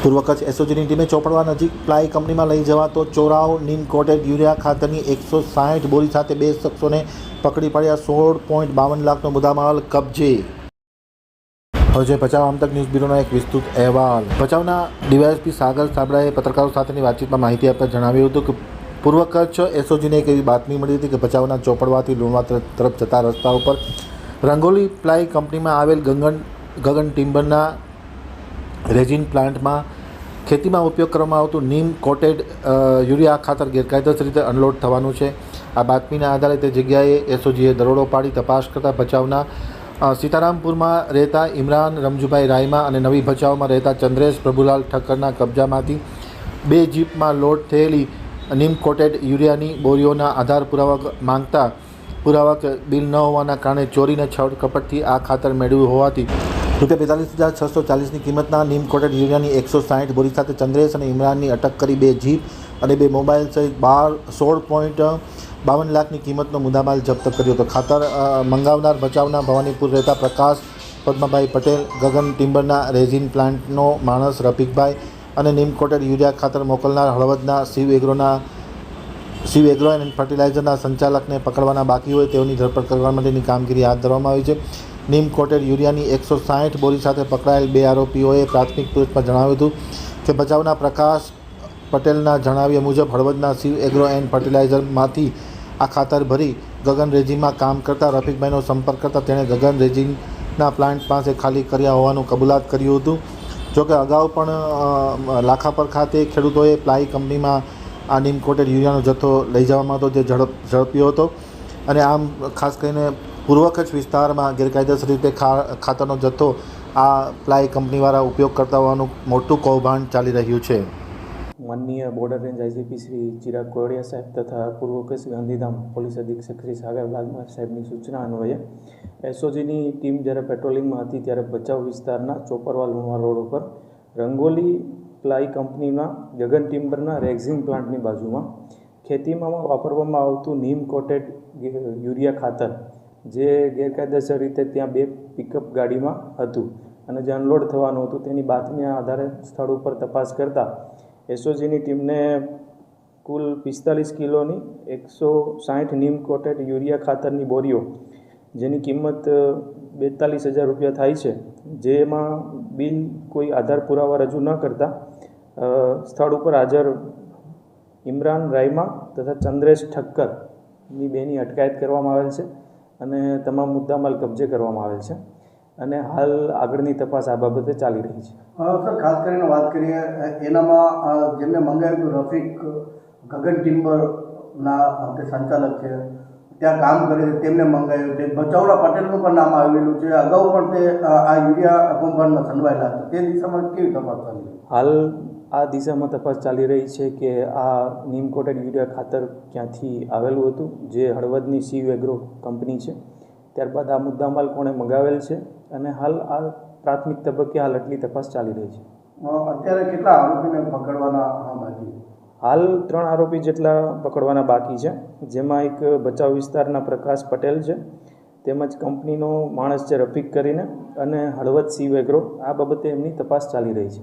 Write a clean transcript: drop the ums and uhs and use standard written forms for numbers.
પૂર્વ કચ્છ એસઓજીની ટીમે ચોપડવા નજીક પ્લાય કંપનીમાં લઈ જવાતો ચોરાવ નીમ કોટેડ યુરિયા ખાતરની 160 બોરી સાથે 2 શખ્સોને પકડી પાડ્યા. 16.52 લાખનો મુદ્દામાલ કબજે. હવે ભચાઉ આમતક ન્યૂઝ બ્યુરોનો એક વિસ્તૃત અહેવાલ. ભચાઉના ડીવાયએસપી સાગર સાબરાએ પત્રકારો સાથેની વાતચીતમાં માહિતી આપતા જણાવ્યું હતું કે પૂર્વ કચ્છ એસઓજીને એક એવી બાતમી મળી હતી કે ભચાઉના ચોપડવાથી લુણવા તરફ જતા રસ્તા ઉપર રંગોલી પ્લાય કંપનીમાં આવેલ ગગન ટિમ્બરના રેઝિન પ્લાન્ટમાં ખેતીમાં ઉપયોગ કરવામાં આવતું નીમ કોટેડ યુરિયા ખાતર ગેરકાયદેસર રીતે અનલોડ થવાનું છે. આ બાતમીના આધારે તે જગ્યાએ એસઓજીએ દરોડો પાડી તપાસ કરતા ભચાઉના સીતારામપુરમાં રહેતા ઇમરાન રમજુભાઈ રાયમા અને નવી ભચાઉમાં રહેતા ચંદ્રેશ પ્રભુલાલ ઠક્કરના કબજામાંથી 2 જીપમાં લોડ થયેલી નીમ કોટેડ યુરિયાની બોરીઓના આધાર પુરાવા માંગતા પુરાવા બિલ ન હોવાના કારણે ચોરીને છળ કપટથી આ ખાતર મેળવ્યું હોવાથી ₹45,640ની કિંમતના નીમ કોટેડ યુરિયાની 160 બોરી સાથે ચંદ્રેશ અને ઇમરાનની અટક કરી 2 જીપ અને 2 મોબાઈલ સહિત 16.52 લાખની કિંમતનો મુદ્દામાલ જપ્ત કર્યો હતો. ખાતર મંગાવનાર ભચાઉના ભવાનીપુર રહેતા પ્રકાશ પદ્મભાઈ પટેલ, ગગન ટિમ્બરના રેઝિન પ્લાન્ટનો માણસ રફીકભાઈ અને નીમ કોટેડ યુરિયા ખાતર મોકલનાર હળવદના શિવ એગ્રો એન્ડ ફર્ટિલાઇઝરના સંચાલકને પકડવાના બાકી હોય તેઓની ધરપકડ કરવા માટેની કામગીરી હાથ ધરવામાં આવી છે. નીમ કોટેડ યુરિયાની 160 બોરી સાથે પકડાયેલ 2 આરોપીઓએ પ્રાથમિક પૂછપરછમાં જણાવ્યું હતું કે ભચાઉના પ્રકાશ પટેલના જણાવ્યા મુજબ હળવદના શિવ એગ્રો એન્ડ ફર્ટિલાઇઝરમાંથી આ ખાતર ભરી ગગન રેઝિનમાં કામ કરતા રફીકભાઈનો સંપર્ક કરતા તેણે ગગન રેઝિનના પ્લાન્ટ પાસે ખાલી કર્યા હોવાનું કબૂલાત કર્યું હતું. જોકે અગાઉ પણ લાખાપર ખાતે ખેડૂતોએ પ્લાય કંપનીમાં આ નીમ કોટેડ યુરિયાનો જથ્થો લઈ જવામાં હતો જે ઝડપ્યો હતો અને આમ ખાસ કરીને પૂર્વ કચ્છ વિસ્તારમાં ગેરકાયદેસર રીતે ખાતરનો જથ્થો આ પ્લાય કંપનીવાળા ઉપયોગ કરતા હોવાનું મોટું કૌભાંડ ચાલી રહ્યું છે. માનનીય border range IGP Shri Chirag Kodiya સાહેબ તથા પૂર્વ કચ્છ ગાંધીધામ પોલીસ અધિક્ષક શ્રી સાગર લાલમાર સાહેબની સૂચના અન્વયે એસઓજીની ટીમ જ્યારે પેટ્રોલિંગમાં હતી ત્યારે ભચાઉ વિસ્તારના ચોપરવા લુણવા રોડ ઉપર રંગોલી પ્લાય કંપનીના ગગન ટિમ્બરના રેઝિન પ્લાન્ટની બાજુમાં ખેતીમાં વાપરવામાં આવતું નીમ કોટેડ યુરિયા ખાતર જે ગેરકાયદેસર રીતે ત્યાં 2 પિકઅપ ગાડીમાં હતું અને જે અનલોડ થવાનું હતું તેની બાતમીના આધારે સ્થળ ઉપર તપાસ કરતાં એસઓજીની ટીમને કુલ 45 કિલોની 160 નીમ કોટેડ યુરિયા ખાતરની બોરીઓ જેની કિંમત ₹42,000 થાય છે, જેમાં બિલ કોઈ આધાર પુરાવા રજૂ ન કરતા સ્થળ ઉપર હાજર ઇમરાન રાયમા તથા ચંદ્રેશ ઠક્કરની 2ની અટકાયત કરવામાં આવેલ છે અને તમામ મુદ્દામાલ કબજે કરવામાં આવેલ છે અને હાલ આગળની તપાસ આ બાબતે ચાલી રહી છે. સર, ખાસ કરીને વાત કરીએ એનામાં જેમને મંગાવ્યું હતું રફીક ગગન ટિમ્બરના તે સંચાલક છે, ત્યાં કામ કરે છે, તેમને મંગાવ્યું છે. ભચાઉના પટેલનું પણ નામ આવેલું છે. અગાઉ પણ તે આ યુરિયા કૌભાંડમાં સંડવાયેલા હતા. તે દિશામાં કેવી તપાસ ચાલી રહી? હાલ આ દિશામાં તપાસ ચાલી રહી છે કે આ નીમ કોટેડ યુરિયા ખાતર ક્યાંથી આવેલું હતું, જે હળવદની શિવ એગ્રો કંપની છે. ત્યારબાદ આ મુદ્દામાલ કોણે મંગાવેલ છે અને હાલ આ પ્રાથમિક તબક્કે હાલ આટલી તપાસ ચાલી રહી છે. અત્યારે કેટલા આરોપીને પકડવાના બાકી? હાલ 3 આરોપી જેટલા પકડવાના બાકી છે, જેમાં એક ભચાઉ વિસ્તારના પ્રકાશ પટેલ છે, તેમજ કંપનીનો માણસ છે રફીક કરીને અને હળવદ શિવ એગ્રો. આ બાબતે એમની તપાસ ચાલી રહી છે.